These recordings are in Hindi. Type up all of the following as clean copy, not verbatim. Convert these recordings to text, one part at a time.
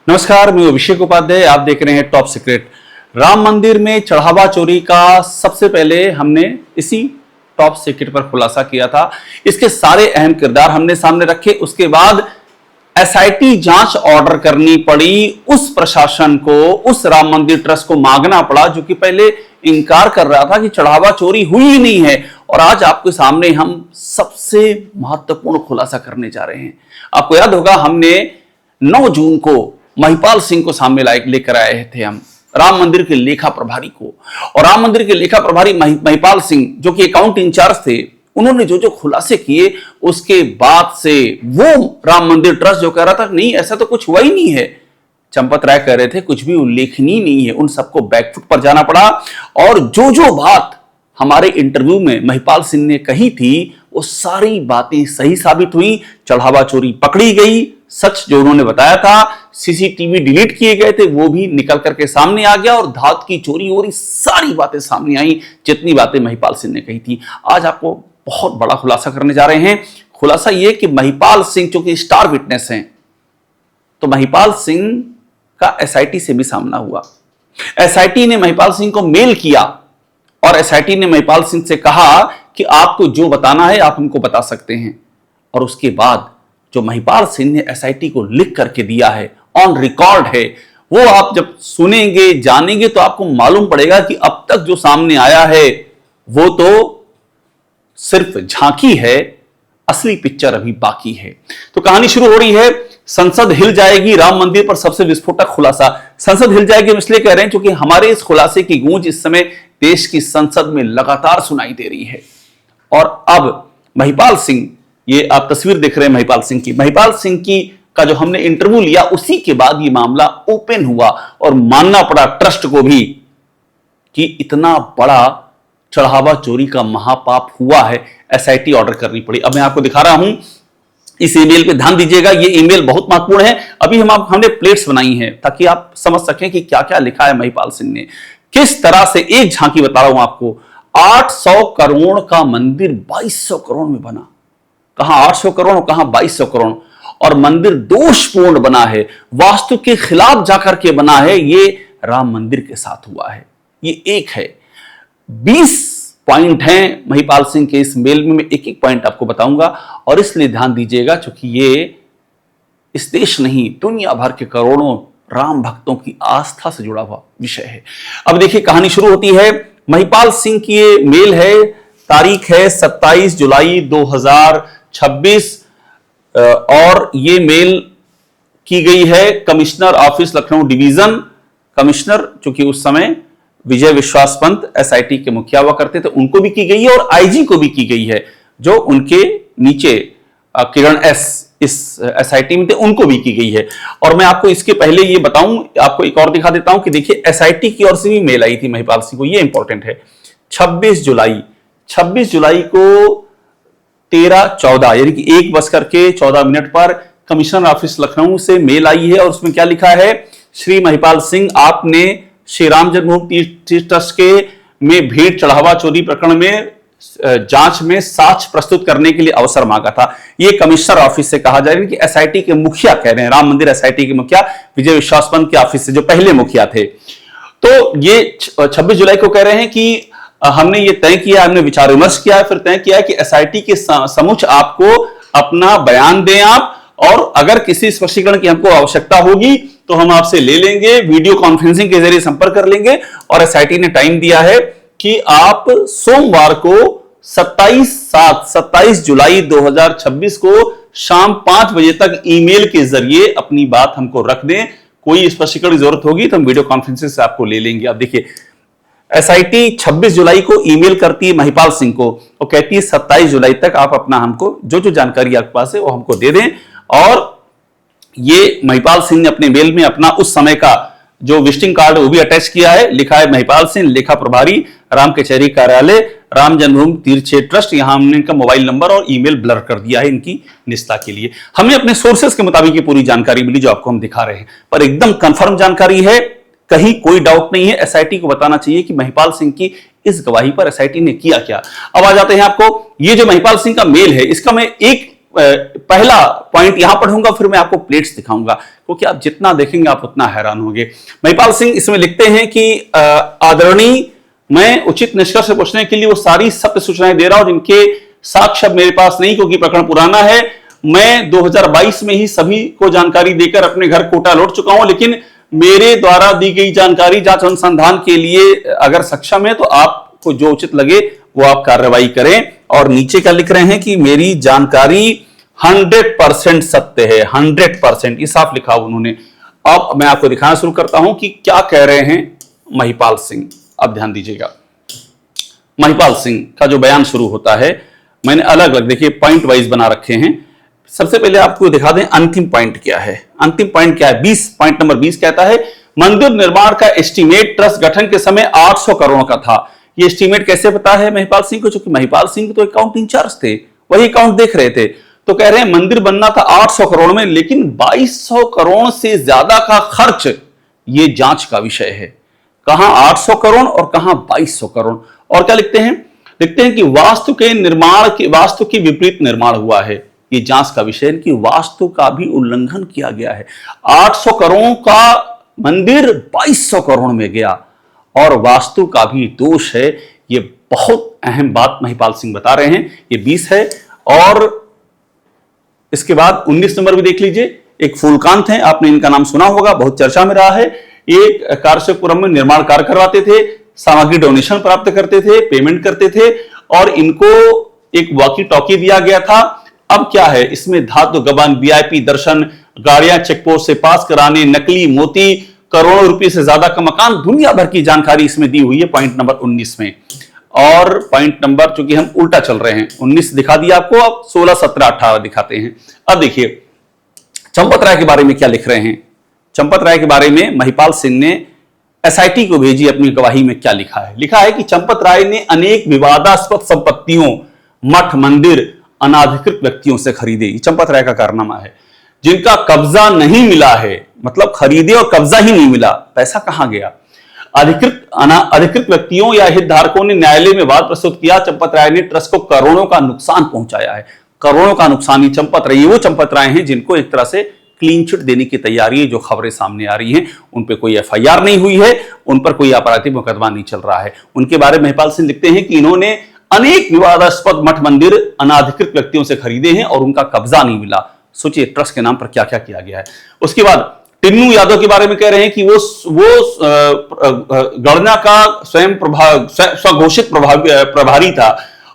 नमस्कार, मैं अभिषेक उपाध्याय। आप देख रहे हैं टॉप सीक्रेट। राम मंदिर में चढ़ावा चोरी का सबसे पहले हमने इसी टॉप सीक्रेट पर खुलासा किया था। इसके सारे अहम किरदार हमने सामने रखे। उसके बाद एसआईटी जांच ऑर्डर करनी पड़ी उस प्रशासन को, उस राम मंदिर ट्रस्ट को मांगना पड़ा जो कि पहले इंकार कर रहा था कि चढ़ावा चोरी हुई ही नहीं है। और आज आपके सामने हम सबसे महत्वपूर्ण खुलासा करने जा रहे हैं। आपको याद होगा, हमने 9 जून को महिपाल सिंह को सामने लेकर आए थे हम, राम मंदिर के लेखा प्रभारी को। और राम मंदिर के लेखा प्रभारी महिपाल सिंह जो कि अकाउंट इंचार्ज थे, उन्होंने जो जो खुलासे किए उसके बाद से वो राम मंदिर ट्रस्ट जो कह रहा था नहीं ऐसा तो कुछ हुआ ही नहीं है, चंपत राय कह रहे थे कुछ भी उल्लेखनीय नहीं है, उन सबको बैकफुट पर जाना पड़ा। और जो जो बात हमारे इंटरव्यू में महिपाल सिंह ने कही थी वो सारी बातें सही साबित हुई। चढ़ावा चोरी पकड़ी गई, सच जो उन्होंने बताया था, सीसीटीवी डिलीट किए गए थे वो भी निकल करके सामने आ गया और धात की चोरी हो रही, सारी बातें सामने आई जितनी बातें महिपाल सिंह ने कही थी। आज आपको बहुत बड़ा खुलासा करने जा रहे हैं। खुलासा यह कि महिपाल सिंह चूंकि स्टार विटनेस हैं, तो महिपाल सिंह का एसआईटी से भी सामना हुआ। एसआईटी ने महिपाल सिंह को मेल किया और एसआईटी ने महिपाल सिंह से कहा कि आपको जो बताना है आप हमको बता सकते हैं। और उसके बाद जो महिपाल सिंह ने एसआईटी को लिख करके दिया है, ऑन रिकॉर्ड है, वो आप जब सुनेंगे जानेंगे तो आपको मालूम पड़ेगा कि अब तक जो सामने आया है वो तो सिर्फ झांकी है, असली पिक्चर अभी बाकी है। तो कहानी शुरू हो रही है। संसद हिल जाएगी, राम मंदिर पर सबसे विस्फोटक खुलासा। संसद हिल जाएगी हम इसलिए कह रहे हैं क्योंकि हमारे इस खुलासे की गूंज इस समय देश की संसद में लगातार सुनाई दे रही है। और अब महिपाल सिंह, ये आप तस्वीर देख रहे हैं महिपाल सिंह की, महिपाल सिंह की का जो हमने इंटरव्यू लिया उसी के बाद ये मामला ओपन हुआ और मानना पड़ा ट्रस्ट को भी कि इतना बड़ा चढ़ावा चोरी का महापाप हुआ है, एसआईटी ऑर्डर करनी पड़ी। अब मैं आपको दिखा रहा हूं, इस ईमेल पे ध्यान दीजिएगा, ये ईमेल बहुत महत्वपूर्ण है। अभी हमने प्लेट्स बनाई हैं ताकि आप समझ सकें कि क्या क्या लिखा है महिपाल सिंह ने, किस तरह से। एक झांकी बता रहा हूं आपको, 800 करोड़ का मंदिर 2200 करोड़ में बना। कहां 800 करोड़, कहां 2200 करोड़। और मंदिर दोषपूर्ण बना है, वास्तु के खिलाफ जाकर के बना है। ये राम मंदिर के साथ हुआ है। ये एक है, 20 पॉइंट हैं महिपाल सिंह के इस मेल में। मैं एक एक पॉइंट आपको बताऊंगा और इसलिए ध्यान दीजिएगा क्योंकि ये इस देश नहीं दुनिया भर के करोड़ों राम भक्तों की आस्था से जुड़ा हुआ विषय है। अब देखिए कहानी शुरू होती है। महिपाल सिंह की ये मेल है, तारीख है 27 जुलाई 2026 और ये मेल की गई है commissioner office Lucknow division. Commissioner चूंकि उस समय विजय विश्वास पंत एसआईटी के मुखिया हुआ करते थे, उनको भी की गई है और आईजी को भी की गई है जो उनके नीचे किरण एस इस एसआईटी में थे, उनको भी की गई है। और मैं आपको इसके पहले ये बताऊं, आपको एक और दिखा देता हूं कि देखिए एसआईटी की ओर से भी मेल आई थी महिपाल सिंह को, ये इंपॉर्टेंट है। 26 जुलाई को 13:14 यानी कि 1:14 पर कमिश्नर ऑफिस लखनऊ से मेल आई है और उसमें क्या लिखा है, श्री महिपाल सिंह, आपने श्री राम जन्मभूमि तीर्थ ट्रस्ट के में भीड़ चढ़ावा चोरी प्रकरण में जांच में साक्ष्य प्रस्तुत करने के लिए अवसर मांगा था। ये कमिश्नर ऑफिस से कहा जा रहा है कि एसआईटी के मुखिया कह रहे हैं, राम मंदिर एसआईटी के मुखिया विजय विश्वास पंत के ऑफिस से जो पहले मुखिया थे। तो ये 26 जुलाई को कह रहे हैं कि हमने ये तय किया, हमने विचार विमर्श किया, फिर तय किया कि एसआईटी के समुच्च आपको अपना बयान दें आप, और अगर किसी स्पष्टीकरण की हमको आवश्यकता होगी तो हम आपसे ले लेंगे, वीडियो कॉन्फ्रेंसिंग के जरिए संपर्क कर लेंगे। और एसआईटी ने टाइम दिया है कि आप सोमवार को 27 जुलाई 2026 को शाम 5 बजे तक ईमेल के जरिए अपनी बात हमको रख दें। कोई स्पष्टीकरण की जरूरत होगी तो हम वीडियो कॉन्फ्रेंसिंग से आपको ले लेंगे। अब देखिए एसआईटी 26 जुलाई को ईमेल करती है महिपाल सिंह को और कहती है 27 जुलाई तक आप अपना हमको जो जो जानकारी आपके पास है वो हमको दे दें। और ये महिपाल सिंह ने अपने मेल में अपना उस समय का जो विजिटिंग कार्ड वो भी अटैच किया है, लिखा है महिपाल सिंह, लेखा प्रभारी, राम कचहरी कार्यालय, राम जन्मभूमि तीर्थ क्षेत्र ट्रस्ट। यहां हमने इनका मोबाइल नंबर और ईमेल ब्लर कर दिया है इनकी निष्ठा के लिए। हमें अपने सोर्सेस के मुताबिक ये पूरी जानकारी मिली जो आपको हम दिखा रहे हैं, पर एकदम कंफर्म जानकारी है, कहीं कोई डाउट नहीं है। एसआईटी को बताना चाहिए कि महिपाल सिंह की इस गवाही पर एसआईटी ने किया क्या। अब आ जाते हैं आपको, ये जो महिपाल सिंह का मेल है इसका मैं एक पहला पॉइंट यहां पढ़ूंगा, फिर मैं आपको प्लेट्स दिखाऊंगा, क्योंकि आप जितना देखेंगे आप उतना हैरान होंगे। महिपाल सिंह इसमें लिखते हैं कि आदरणीय, मैं उचित निष्कर्ष पूछने के लिए वो सारी सत्य सूचनाएं दे रहा हूं जिनके साक्ष्य मेरे पास नहीं, क्योंकि प्रकरण पुराना है। मैं 2022 में ही सभी को जानकारी देकर अपने घर कोटा लौट चुका हूं, लेकिन मेरे द्वारा दी गई जानकारी जांच अनुसंधान के लिए अगर सक्षम है तो आपको जो उचित लगे वो आप कार्रवाई करें। और नीचे क्या लिख रहे हैं कि मेरी जानकारी 100% सत्य है, 100%, ये साफ लिखा उन्होंने। अब मैं आपको दिखाना शुरू करता हूं कि क्या कह रहे हैं महिपाल सिंह। अब ध्यान दीजिएगा, महिपाल सिंह का जो बयान शुरू होता है, मैंने अलग अलग देखिए पॉइंट वाइज बना रखे हैं। सबसे पहले आपको दिखा दें अंतिम पॉइंट क्या है। अंतिम पॉइंट क्या है? 20, पॉइंट नंबर 20 कहता है मंदिर निर्माण का एस्टीमेट ट्रस्ट गठन के समय 800 करोड़ का था। ये एस्टीमेट कैसे पता है महिपाल सिंह को? चूंकि महिपाल सिंह तो अकाउंट इंचार्ज थे, वही अकाउंट देख रहे थे, तो कह रहे हैं मंदिर बनना था 800 करोड़ में, लेकिन 2200 करोड़ से ज्यादा का खर्च ये जांच का विषय है। कहां 800 करोड़ और कहां 2200 करोड़। और क्या लिखते हैं? लिखते हैं कि वास्तु के विपरीत निर्माण हुआ है। ये जांच का विषय है कि वास्तु का भी उल्लंघन किया गया है। 800 करोड़ का मंदिर 2200 करोड़ में गया और वास्तु का भी दोष है। ये बहुत अहम बात महिपाल सिंह बता रहे हैं। ये 20 है। और इसके बाद 19 नंबर भी देख लीजिए। एक फूलकांत है, आपने इनका नाम सुना होगा, बहुत चर्चा में रहा है। एक कारसेपुरम में निर्माण कार्य करवाते थे, सामग्री डोनेशन प्राप्त करते थे, पेमेंट करते थे, और इनको एक वॉकी टॉकी दिया गया था। अब क्या है इसमें? धातु गबन, वीआईपी दर्शन, गाड़ियां चेकपोस्ट से पास कराने, नकली मोती, करोड़ों रुपए से ज्यादा का मकान, दुनिया भर की जानकारी इसमें दी हुई है पॉइंट नंबर 19 में। और पॉइंट नंबर, चूंकि हम उल्टा चल रहे हैं, 19 दिखा दिया आपको, अब 16, 17, 18 दिखाते हैं। अब देखिए चंपत राय के बारे में क्या लिख रहे हैं। चंपत राय के बारे में महिपाल सिंह ने एसआईटी को भेजी अपनी गवाही में क्या लिखा है। लिखा है कि चंपत राय ने अनेक विवादास्पद संपत्तियों, मठ, मंदिर अनाधिकृत व्यक्तियों से खरीदे। ये चंपत राय का कारनामा है। जिनका कब्जा नहीं मिला है, मतलब खरीदे और कब्जा ही नहीं मिला, पैसा कहां गया? अधिकृत व्यक्तियों या हितधारकों ने न्यायालय में वाद प्रस्तुत किया। चंपत राय ने ट्रस्ट को करोड़ों का नुकसान पहुंचाया है। करोड़ों का नुकसान ही चंपत राय, वो चंपत राय हैं जिनको एक तरह से क्लीन चिट देने की तैयारी है। जो खबरें सामने आ रही हैं, उन पर कोई एफआईआर नहीं हुई है, उन पर कोई आपराधिक मुकदमा नहीं चल रहा है। उनके बारे में महिपाल सिंह लिखते हैं कि इन्होंने अनेक विवादास्पद मठ मंदिर अनाधिकृत व्यक्तियों से खरीदे हैं और उनका कब्जा नहीं मिला। सोचिए ट्रस्ट के नाम पर क्या क्या किया गया है। उसके बाद टिन्नू यादव के बारे में कह रहे हैं कि वो गणना का स्वघोषित प्रभारी था,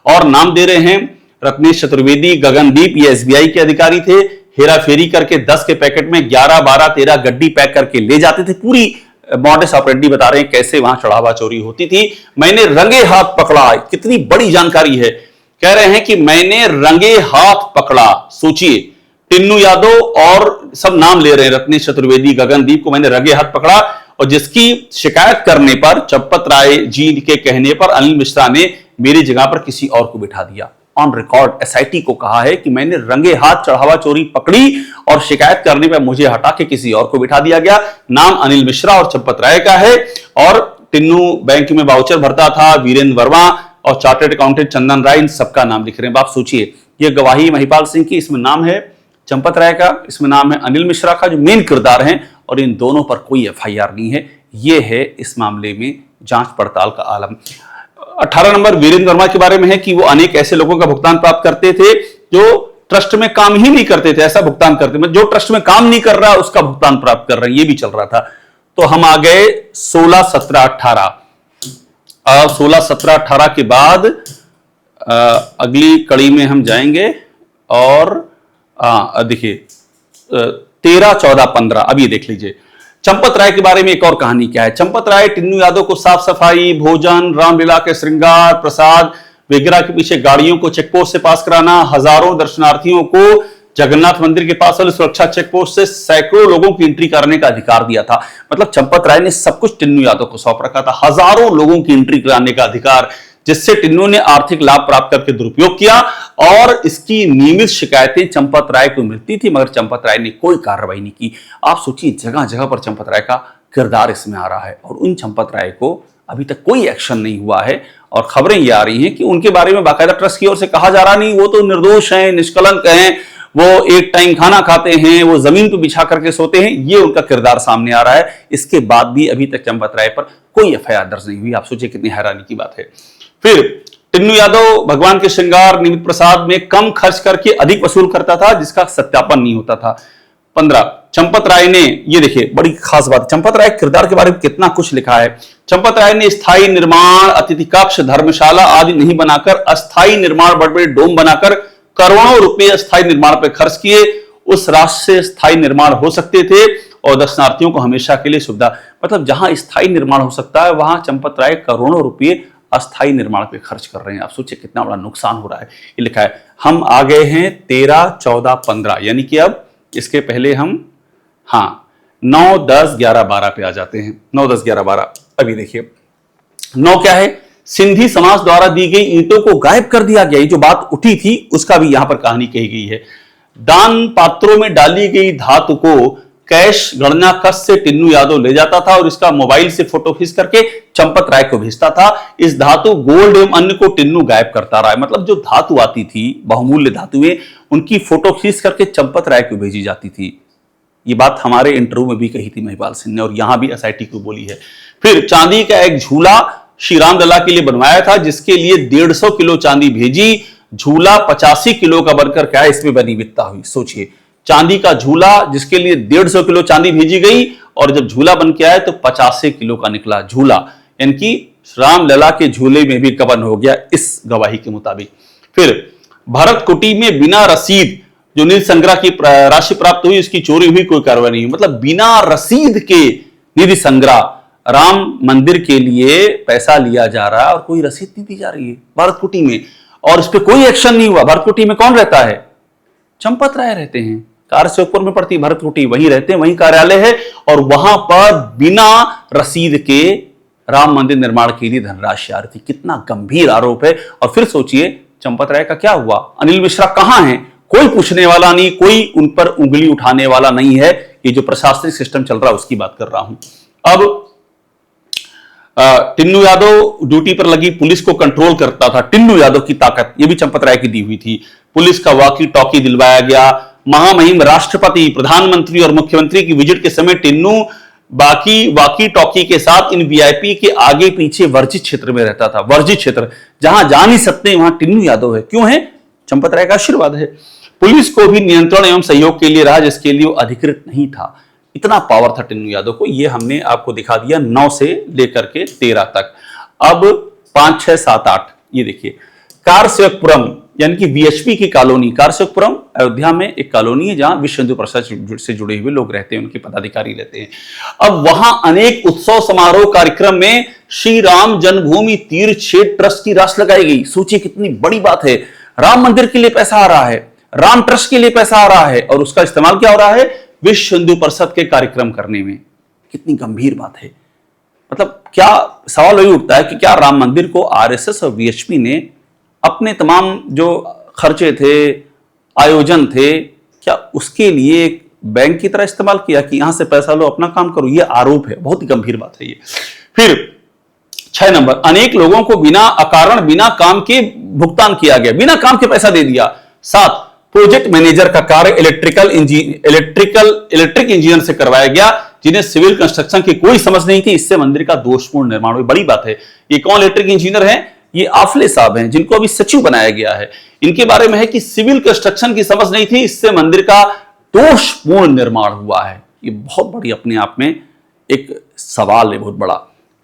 और नाम दे रहे हैं रत्नेश चतुर्वेदी, गगनदीप, ये एसबीआई के अधिकारी थे। हेरा फेरी करके 10 के पैकेट में 11, 12, 13 गड्डी पैक करके ले जाते थे। पूरी मॉडस ऑपरेंडी बता रहे हैं कैसे वहां चढ़ावा चोरी होती थी। मैंने रंगे हाथ पकड़ा, कितनी बड़ी जानकारी है। कह रहे हैं कि मैंने रंगे हाथ पकड़ा। सोचिए टिन्नू यादव और सब नाम ले रहे हैं, रत्नेश चतुर्वेदी, गगनदीप को मैंने रंगे हाथ पकड़ा, और जिसकी शिकायत करने पर, चंपत राय जी के कहने पर, अनिल मिश्रा ने मेरी जगह पर किसी और को बिठा दिया। ऑन रिकॉर्ड एसआईटी को कहा है कि मैंने रंगे हाथ चढ़ावा चोरी पकड़ी और शिकायत करने पर मुझे हटा के किसी और को बिठा दिया गया। नाम अनिल मिश्रा और चंपत राय का है। और टिन्नू बैंक में वाउचर भरता था, वीरेंद्र वर्मा और चार्टर्ड अकाउंटेंट चंदन राय, इन सबका नाम लिख रहे हैं। आप सोचिए, ये गवाही महिपाल सिंह की, इसमें नाम है चंपत राय का, इसमें नाम है अनिल मिश्रा का, जो मेन किरदार हैं, और इन दोनों पर कोई एफआईआर नहीं है। यह है इस मामले में जांच पड़ताल का आलम। 18 नंबर वीरेंद्र वर्मा के बारे में है कि वो अनेक ऐसे लोगों का भुगतान प्राप्त करते थे जो ट्रस्ट में काम ही नहीं करते थे, ऐसा भुगतान करते, मतलब जो ट्रस्ट में काम नहीं कर रहा उसका भुगतान प्राप्त कर रहे हैं, ये भी चल रहा था। तो हम आ गए 16, 17, 18। 16, 17, 18 के बाद अगली कड़ी में हम जाएंगे, और देखिए 13, 14, 15। अब ये देख लीजिए चंपत राय के बारे में एक और कहानी क्या है। चंपत राय टिन्नू यादव को साफ सफाई, भोजन, रामलीला के श्रृंगार, प्रसाद वगैरह के पीछे गाड़ियों को चेकपोस्ट से पास कराना, हजारों दर्शनार्थियों को जगन्नाथ मंदिर के पास वाले सुरक्षा चेकपोस्ट से सैकड़ों लोगों की एंट्री करने का अधिकार दिया था। मतलब चंपत राय ने सब कुछ टिन्नू यादव को सौंप रखा था, हजारों लोगों की एंट्री कराने का अधिकार, जिससे टिन्नू ने आर्थिक लाभ प्राप्त करके दुरुपयोग किया। और इसकी नियमित शिकायतें चंपत राय को मिलती थी, मगर चंपत राय ने कोई कार्रवाई नहीं की। आप सोचिए जगह जगह पर चंपत राय का किरदार इसमें आ रहा है, और उन चंपत राय को अभी तक कोई एक्शन नहीं हुआ है। और खबरें ये आ रही हैं कि उनके बारे में बाकायदा ट्रस्ट की ओर से कहा जा रहा नहीं, वो तो निर्दोष हैं, निष्कलंक हैं, वो एक टाइम खाना खाते हैं, वो जमीन पर बिछा करके सोते हैं, ये उनका किरदार सामने आ रहा है। इसके बाद भी अभी तक चंपत राय पर कोई एफआईआर दर्ज नहीं हुई। आप सोचिए कितनी हैरानी की बात है। फिर टिन्नू यादव भगवान के श्रृंगार निमित्त प्रसाद में कम खर्च करके अधिक वसूल करता था, जिसका सत्यापन नहीं होता था। 15 चंपत राय ने, ये देखिए बड़ी खास बात, चंपत राय किरदार के बारे में कितना कुछ लिखा है। चंपत राय ने स्थायी निर्माण, अतिथि कक्ष, धर्मशाला आदि नहीं बनाकर अस्थायी निर्माण, बड़े बड़े डोम बनाकर करोड़ों रुपए स्थायी निर्माण पर खर्च किए। उस राशि से स्थायी निर्माण हो सकते थे और दर्शनार्थियों को हमेशा के लिए सुविधा, मतलब जहां स्थायी निर्माण हो सकता है वहां चंपत राय करोड़ों रुपए अस्थायी निर्माण पे खर्च कर रहे हैं। आप सोचिए कितना बड़ा नुकसान हो रहा है। ये लिखा है। हम आ गए हैं 13, 14, 15, यानी कि अब इसके पहले हम 9, 10, 11, 12 पे आ जाते हैं। 9, 10, 11, 12 अभी देखिए 9 क्या है, सिंधी समाज द्वारा दी गई ईंटों को गायब कर दिया गया। ये जो बात उठी थी उसका भी यहां पर कहानी कही गई है। दान पात्रों में डाली गई धातु को कैश गणना कस से टिन्नू यादव ले जाता था और इसका मोबाइल से फोटो खींच करके चंपत राय को भेजता था। इस धातु गोल्ड एवं अन्य को टिन्नू गायब करता रहा है। मतलब जो धातु आती थी, बहुमूल्य धातुएं, उनकी फोटो खींच करके चंपत राय को भेजी जाती थी। ये बात हमारे इंटरव्यू में भी कही थी महिपाल सिंह ने और यहां भी एसआईटी को बोली है। फिर चांदी का एक झूला श्री राम लला के लिए बनवाया था, जिसके लिए 150 किलो चांदी भेजी। झूला 85 किलो का बनकर क्या है, इसमें बड़ी वित्ता हुई। सोचिए, चांदी का झूला जिसके लिए 150 किलो चांदी भेजी गई और जब झूला बन के आया तो 85 किलो का निकला झूला, यानी कि राम लला के झूले में भी कवन हो गया इस गवाही के मुताबिक। फिर भरत कुटी में बिना रसीद जो निधि संग्रह की राशि प्राप्त हुई, उसकी चोरी हुई, कोई कार्रवाई नहीं हुई। मतलब बिना रसीद के निधि संग्रह, राम मंदिर के लिए पैसा लिया जा रहा है और कोई रसीद नहीं दी जा रही है भरत कुटी में, और इस पर कोई एक्शन नहीं हुआ। भरत कुटी में कौन रहता है? चंपत राय रहते हैं। कारसेवकपुर में पड़ती भरत कुटी, वहीं रहते हैं, वहीं कार्यालय है और वहां पर बिना रसीद के राम मंदिर निर्माण के लिए धनराशि आ रही थी। कितना गंभीर आरोप है। और फिर सोचिए चंपत राय का क्या हुआ, अनिल मिश्रा कहां है? कोई पूछने वाला नहीं, कोई उन पर उंगली उठाने वाला नहीं है। ये जो प्रशासनिक सिस्टम चल रहा है उसकी बात कर रहा हूं। अब टिन्नू यादव ड्यूटी पर लगी पुलिस को कंट्रोल करता था। टिन्नू यादव की ताकत, ये भी चंपत राय की दी हुई थी। पुलिस का वॉकी टॉकी दिलवाया गया। महामहिम राष्ट्रपति, प्रधानमंत्री और मुख्यमंत्री की विजिट के समय टिन्नू वॉकी टॉकी के साथ इन वीआईपी के आगे पीछे वर्जित क्षेत्र में रहता था। वर्जित क्षेत्र जहां जा नहीं सकते वहां टिन्नू यादव है। क्यों है? चंपत राय का आशीर्वाद है। पुलिस को भी नियंत्रण एवं सहयोग के लिए रहा, जिसके लिए वो अधिकृत नहीं था। इतना पावर था टिन्नू यादव को। ये हमने आपको दिखा दिया 9 से लेकर के 13 तक। अब 5, 6, 7, 8 ये देखिए। कारसेवकपुरम यानी कि वीएचपी की कॉलोनी। कारसेवकपुरम अयोध्या में एक कॉलोनी है जहां विश्व हिंदू परिषद से जुड़े हुए लोग रहते हैं, उनके पदाधिकारी रहते हैं। अब वहां अनेक उत्सव समारोह कार्यक्रम में श्री राम जन्मभूमि तीर्थ क्षेत्र ट्रस्ट की राशि लगाई गई। सोचिए कितनी बड़ी बात है। राम मंदिर के लिए पैसा आ रहा है, राम ट्रस्ट के लिए पैसा आ रहा है और उसका इस्तेमाल क्या हो रहा है? विश्व हिंदू परिषद के कार्यक्रम करने में। कितनी गंभीर बात है। मतलब क्या सवाल वही उठता है कि क्या राम मंदिर को आरएसएस और वीएचपी ने अपने तमाम जो खर्चे थे, आयोजन थे, क्या उसके लिए एक बैंक की तरह इस्तेमाल किया कि यहां से पैसा लो, अपना काम करो? यह आरोप है। बहुत ही गंभीर बात है ये। फिर 6 नंबर, अनेक लोगों को बिना अकारण बिना काम के भुगतान किया गया, बिना काम के पैसा दे दिया। 7, प्रोजेक्ट मैनेजर का कार्य इलेक्ट्रिक इंजीनियर से करवाया गया, जिन्हें सिविल कंस्ट्रक्शन की कोई समझ नहीं थी। इससे मंदिर का दोषपूर्ण निर्माण हुआ। बड़ी बात है। ये कौन इलेक्ट्रिक इंजीनियर हैं? ये आफले साहब हैं, जिनको अभी सचिव बनाया गया है। इनके बारे में है कि सिविल कंस्ट्रक्शन की समझ नहीं थी, इससे मंदिर का दोषपूर्ण निर्माण हुआ है। ये बहुत बड़ी अपने आप में एक सवाल है, बहुत बड़ा,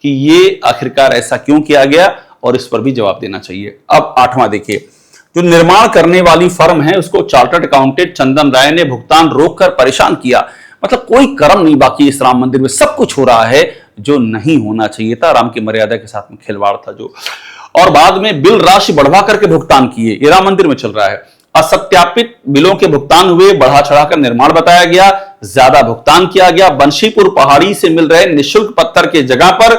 कि ये आखिरकार ऐसा क्यों किया गया और इस पर भी जवाब देना चाहिए। अब 8वां देखिए। जो निर्माण करने वाली फर्म है उसको चार्टर्ड अकाउंटेंट चंदन राय ने भुगतान रोककर परेशान किया। मतलब कोई कर्म नहीं बाकी इस राम मंदिर में, सब कुछ हो रहा है जो नहीं होना चाहिए था। राम की मर्यादा के साथ में खिलवाड़ था जो। और बाद में बिल राशि बढ़वा करके भुगतान किए। ये राम मंदिर में चल रहा है। असत्यापित बिलों के भुगतान हुए, बढ़ा चढ़ाकर निर्माण बताया गया, ज्यादा भुगतान किया गया। बंशीपुर पहाड़ी से मिल रहे निःशुल्क पत्थर के जगह पर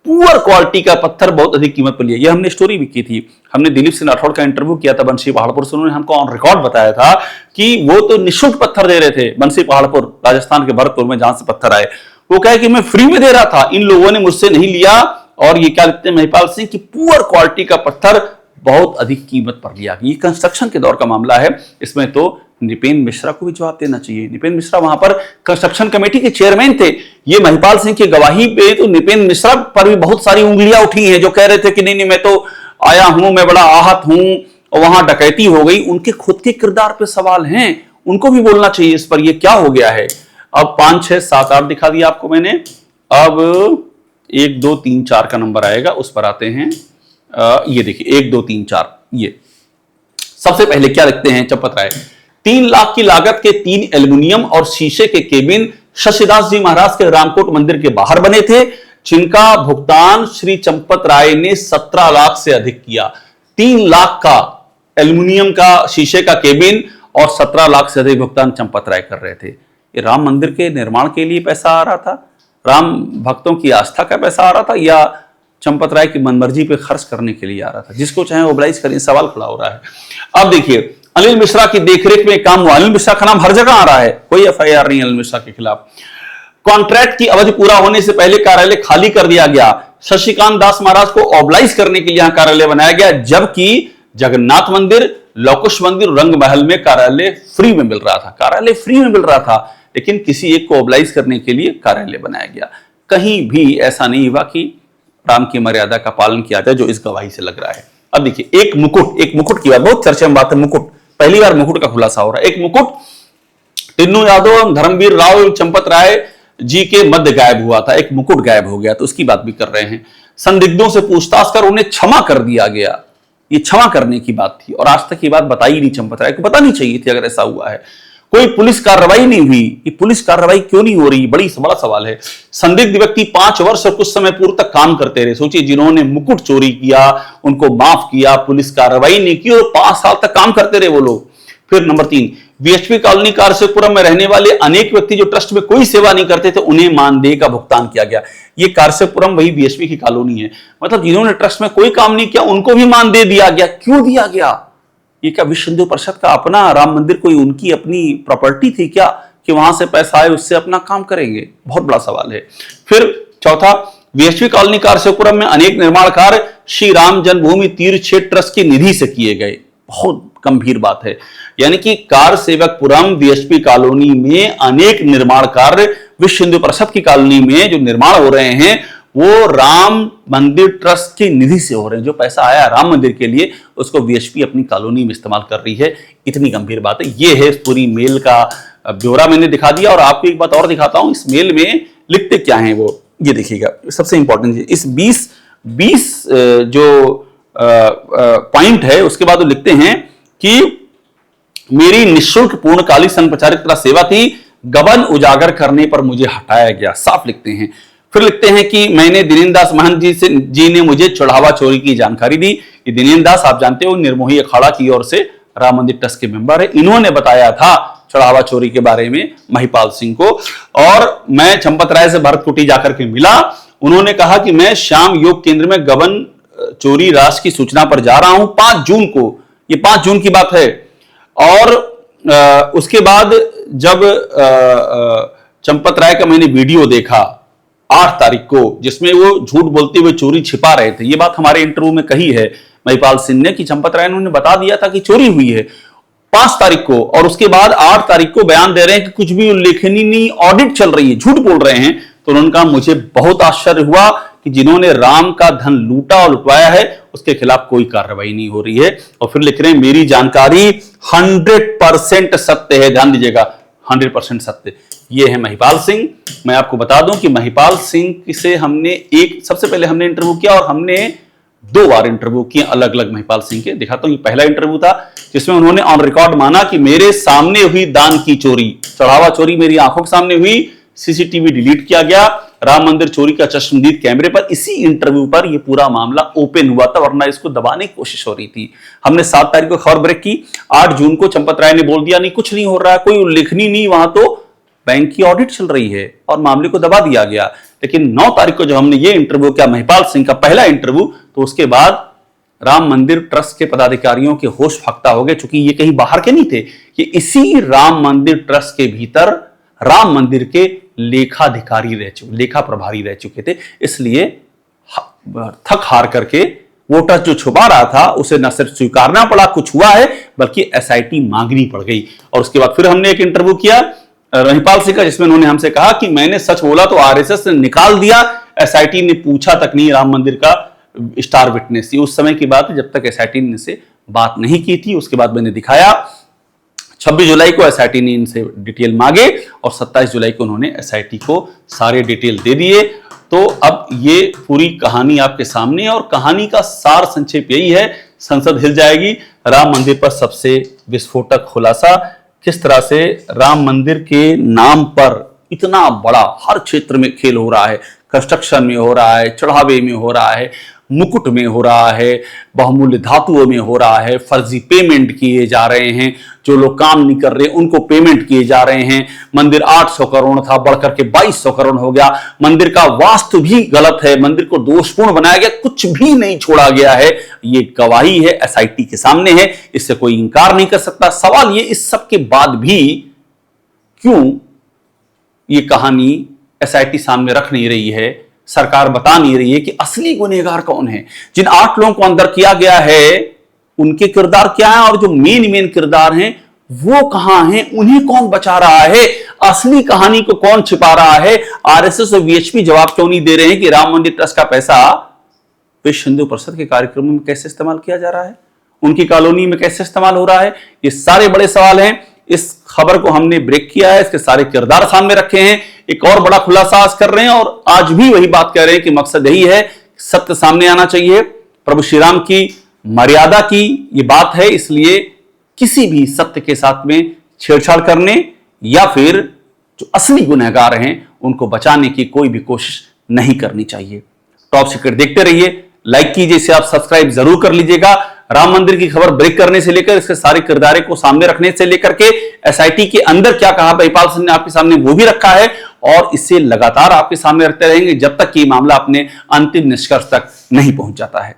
पुअर क्वालिटी का पत्थर बहुत अधिक कीमत पर लिया। ये हमने स्टोरी भी की थी। हमने दिलीप सिंह राठौड़ का इंटरव्यू किया था बंसी पहाड़पुर से। उन्होंने हमको ऑन रिकॉर्ड बताया था कि वो तो निःशुल्क पत्थर दे रहे थे। बंसी पहाड़पुर राजस्थान के भरतपुर में जहां से पत्थर आए, वो कहे कि मैं फ्री में दे रहा था, इन लोगों ने मुझसे नहीं लिया और ये क्या लिखते हैं महिपाल सिंह की पुअर क्वालिटी का पत्थर बहुत अधिक कीमत पर लिया। ये कंस्ट्रक्शन के दौर का मामला है, इसमें तो नृपेंद्र मिश्रा को भी जवाब देना चाहिए। नृपेंद्र मिश्रा वहां पर कंस्ट्रक्शन कमेटी के चेयरमैन थे। ये महिपाल सिंह की गवाही पे तो नृपेंद्र मिश्रा पर भी बहुत सारी उंगलियां उठी हैं, जो कह रहे थे कि नहीं नहीं मैं तो आया हूं, मैं बड़ा आहत हूं और वहां डकैती हो गई। उनके खुद के किरदार पे सवाल हैं, उनको भी बोलना चाहिए इस पर, ये क्या हो गया है। अब 5, 6, 7, 8 दिखा दिया आपको मैंने। अब 1, 2, 3, 4 का नंबर आएगा, उस पर आते हैं। ये देखिए 1, 2, 3, 4। ये सबसे पहले क्या लिखते हैं चंपत राय, 3 लाख की लागत के 3 एल्युमिनियम और शीशे के केबिन शशिदास जी महाराज के रामकोट मंदिर के बाहर बने थे, जिनका भुगतान श्री चंपत राय ने 17 लाख से अधिक किया। 3 लाख का एल्युमिनियम का शीशे का केबिन और 17 लाख से अधिक भुगतान चंपत राय कर रहे थे। ये राम मंदिर के निर्माण के लिए पैसा आ रहा था, राम भक्तों की आस्था का पैसा आ रहा था, या चंपत राय की मनमर्जी पे खर्च करने के लिए आ रहा था? जिसको चाहे ओबलाइज करें, सवाल खड़ा हो रहा है। अब देखिए अनिल मिश्रा की देखरेख में काम हुआ। अनिल मिश्रा का नाम हर जगह आ रहा है, कोई एफआईआर नहीं अनिल मिश्रा के खिलाफ। कॉन्ट्रैक्ट की अवधि पूरा होने से पहले कार्यालय खाली कर दिया गया। शशिकांत दास महाराज को ऑबलाइज करने के लिए यहां कार्यालय बनाया गया, जबकि जगन्नाथ मंदिर, लवकुश मंदिर, रंग महल में कार्यालय फ्री में मिल रहा था। कार्यालय फ्री में मिल रहा था, लेकिन किसी एक को ऑबलाइज करने के लिए कार्यालय बनाया गया। कहीं भी ऐसा नहीं हुआ कि राम की मर्यादा का पालन किया जाए, जो इस गवाही से लग रहा है। अब देखिए एक मुकुट की बात, बहुत चर्चा में बात है मुकुट, पहली बार मुकुट का खुलासा हो रहा है। एक मुकुट टिन्नू यादव, धर्मवीर राव एवं चंपत राय जी के मध्य गायब हुआ था, एक मुकुट गायब हो गया, तो उसकी बात भी कर रहे हैं। संदिग्धों से पूछताछ कर उन्हें क्षमा कर दिया गया, ये क्षमा करने की बात थी, और आज तक ये बात बताई नहीं चंपत राय को, पता नहीं चाहिए थी अगर ऐसा हुआ है। कोई पुलिस कार्रवाई नहीं हुई, ये पुलिस कार्रवाई क्यों नहीं हो रही, बड़ा सवाल है। संदिग्ध व्यक्ति 5 वर्ष और कुछ समय पूर्व तक काम करते रहे। सोचिए जिन्होंने मुकुट चोरी किया उनको माफ किया, पुलिस कार्रवाई नहीं की, और 5 साल तक काम करते रहे वो लोग। फिर नंबर 3, बीएचपी कॉलोनी कारसेपुरम में रहने वाले अनेक व्यक्ति जो ट्रस्ट में कोई सेवा नहीं करते थे, उन्हें मानदेय का भुगतान किया गया। ये कारसेपुरम वही बीएचपी की कॉलोनी है, मतलब जिन्होंने ट्रस्ट में कोई काम नहीं किया उनको भी मानदेय दिया गया। क्यों दिया गया? ये क्या विश्व हिंदू परिषद का अपना राम मंदिर कोई उनकी अपनी प्रॉपर्टी थी क्या, कि वहां से पैसा आए उससे अपना काम करेंगे? बहुत बड़ा सवाल है। फिर चौथा, बीएचपी कॉलोनी कारसेपुरम में अनेक निर्माण कार्य श्री राम जन्मभूमि तीर्थ क्षेत्र ट्रस्ट की निधि से किए गए। बहुत गंभीर बात है, यानी कि कारसेवकपुरम बीएचपी कॉलोनी में अनेक निर्माण कार्य विश्व हिंदू परिषद की कॉलोनी में जो निर्माण हो रहे हैं वो राम मंदिर ट्रस्ट की निधि से हो रहे हैं। जो पैसा आया राम मंदिर के लिए उसको बीएचपी अपनी कॉलोनी में इस्तेमाल कर रही है। इतनी गंभीर बात है। ये है पूरी मेल का ब्यौरा मैंने दिखा दिया, और आपको एक बात और दिखाता हूं, इस मेल में लिखते क्या है वो, ये देखिएगा सबसे इंपॉर्टेंट है। इस 20 जो पॉइंट है उसके बाद वो लिखते हैं कि मेरी निःशुल्क पूर्णकालिक संप्रचारित सेवा थी, गबन उजागर करने पर मुझे हटाया गया, साफ लिखते हैं। फिर लिखते हैं कि मैंने दिनेन्द्र दास महंत जी ने मुझे चढ़ावा चोरी की जानकारी दी। ये दिनेन्द्र दास आप जानते हो निर्मोही अखाड़ा की ओर से राम मंदिर ट्रस्ट के मेंबर है, इन्होंने बताया था चढ़ावा चोरी के बारे में महिपाल सिंह को। और मैं चंपत राय से भरत कुटी जाकर के मिला, उन्होंने कहा कि मैं श्याम योग केंद्र में गबन चोरी राशि की सूचना पर जा रहा हूं 5 जून को, ये 5 जून की बात है। और उसके बाद जब चंपत राय का मैंने वीडियो देखा 8 तारीख को, जिसमें वो झूठ बोलते हुए चोरी छिपा रहे थे, ये बात हमारे इंटरव्यू में कही है महिपाल सिंह ने कि चंपत राय ने बता दिया था कि चोरी हुई है 5 तारीख को, और उसके बाद 8 तारीख को बयान दे रहे हैं कि कुछ भी उल्लेखनीय नहीं, ऑडिट चल रही है, झूठ बोल रहे हैं। तो उन्होंने कहा मुझे बहुत आश्चर्य हुआ कि जिन्होंने राम का धन लूटा और लुटवाया है उसके खिलाफ कोई कार्रवाई नहीं हो रही है। और फिर लिख रहे हैं मेरी जानकारी 100% सत्य है, ध्यान दीजिएगा 100% सत्य। ये है महिपाल सिंह। मैं आपको बता दूं कि महिपाल सिंह से हमने सबसे पहले हमने इंटरव्यू किया, और हमने 2 बार इंटरव्यू किए अलग अलग महिपाल सिंह के। दिखाता हूं, ये पहला इंटरव्यू था जिसमें उन्होंने ऑन रिकॉर्ड माना कि मेरे सामने हुई दान की चोरी, चढ़ावा चोरी मेरी आंखों के सामने हुई, सीसीटीवी डिलीट किया गया, राम मंदिर चोरी का चश्मदीद कैमरे पर। इसी इंटरव्यू पर यह पूरा मामला ओपन हुआ था, वरना इसको दबाने की कोशिश हो रही थी। हमने 7 तारीख को खबर ब्रेक की, 8 जून को चंपत राय ने बोल दिया नहीं कुछ नहीं हो रहा है, कोई उल्लेखनीय नहीं, वहां तो बैंक की ऑडिट चल रही है, और मामले को दबा दिया गया। लेकिन 9 तारीख को जब हमने ये इंटरव्यू किया महिपाल सिंह का पहला इंटरव्यू, तो उसके बाद राम मंदिर ट्रस्ट के पदाधिकारियों के होश फक्ता हो गए, चूंकि ये कहीं बाहर के नहीं थे, कि इसी राम मंदिर ट्रस्ट के भीतर राम मंदिर के लेखा प्रभारी रह चुके थे। इसलिए थक हार करके वोटर जो छुपा रहा था उसे न सिर्फ स्वीकारना पड़ा, कुछ हुआ है, बल्कि एसआईटी मांगनी पड़ गई। और उसके बाद फिर हमने एक इंटरव्यू किया महिपाल सिंह का, जिसमें उन्होंने हमसे कहा कि मैंने सच बोला तो आरएसएस ने निकाल दिया, एसआईटी ने पूछा तक नहीं राम मंदिर का स्टार विटनेस थी। उस समय की बात है जब तक एसआईटी ने इनसे बात नहीं की थी। उसके बाद मैंने दिखाया 26 जुलाई को एसआईटी ने इनसे डिटेल मांगे और 27 जुलाई को उन्होंने एसआईटी को सारे डिटेल दे दिए। तो अब ये पूरी कहानी आपके सामने, और कहानी का सार संक्षेप यही है, संसद हिल जाएगी, राम मंदिर पर सबसे विस्फोटक खुलासा, किस तरह से राम मंदिर के नाम पर इतना बड़ा हर क्षेत्र में खेल हो रहा है, कंस्ट्रक्शन में हो रहा है, चढ़ावे में हो रहा है, मुकुट में हो रहा है, बहुमूल्य धातुओं में हो रहा है, फर्जी पेमेंट किए जा रहे हैं, जो लोग काम नहीं कर रहे उनको पेमेंट किए जा रहे हैं। मंदिर 800 करोड़ था, बढ़कर के 2200 करोड़ हो गया। मंदिर का वास्तु भी गलत है, मंदिर को दोषपूर्ण बनाया गया, कुछ भी नहीं छोड़ा गया है। ये गवाही है, एसआईटी के सामने है, इससे कोई इंकार नहीं कर सकता। सवाल ये, इस सब के बाद भी क्यों ये कहानी एसआईटी सामने रख नहीं रही है, सरकार बता नहीं रही है कि असली गुनहगार कौन है? जिन 8 लोगों को अंदर किया गया है उनके किरदार क्या है, और जो मेन किरदार हैं वो कहां हैं, उन्हें कौन बचा रहा है, असली कहानी को कौन छिपा रहा है? आरएसएस और वीएचपी जवाब क्यों नहीं दे रहे हैं कि राम मंदिर ट्रस्ट का पैसा विश्व हिंदू परिषद के कार्यक्रमों में कैसे इस्तेमाल किया जा रहा है, उनकी कॉलोनी में कैसे इस्तेमाल हो रहा है? ये सारे बड़े सवाल हैं। इस खबर को हमने ब्रेक किया है, इसके सारे किरदार सामने रखे हैं, एक और बड़ा खुलासा आज कर रहे हैं, और आज भी वही बात कह रहे हैं कि मकसद यही है, सत्य सामने आना चाहिए, प्रभु श्री राम की मर्यादा की ये बात है, इसलिए किसी भी सत्य के साथ में छेड़छाड़ करने या फिर जो असली गुनहगार हैं उनको बचाने की कोई भी कोशिश नहीं करनी चाहिए। टॉप सीक्रेट देखते रहिए, लाइक कीजिए, इसे आप सब्सक्राइब जरूर कर लीजिएगा। राम मंदिर की खबर ब्रेक करने से लेकर इसके सारे किरदारे को सामने रखने से लेकर के एसआईटी के अंदर क्या कहा महिपाल सिंह ने आपके सामने वो भी रखा है, और इसे लगातार आपके सामने रखते रहेंगे जब तक कि मामला अपने अंतिम निष्कर्ष तक नहीं पहुंच जाता है।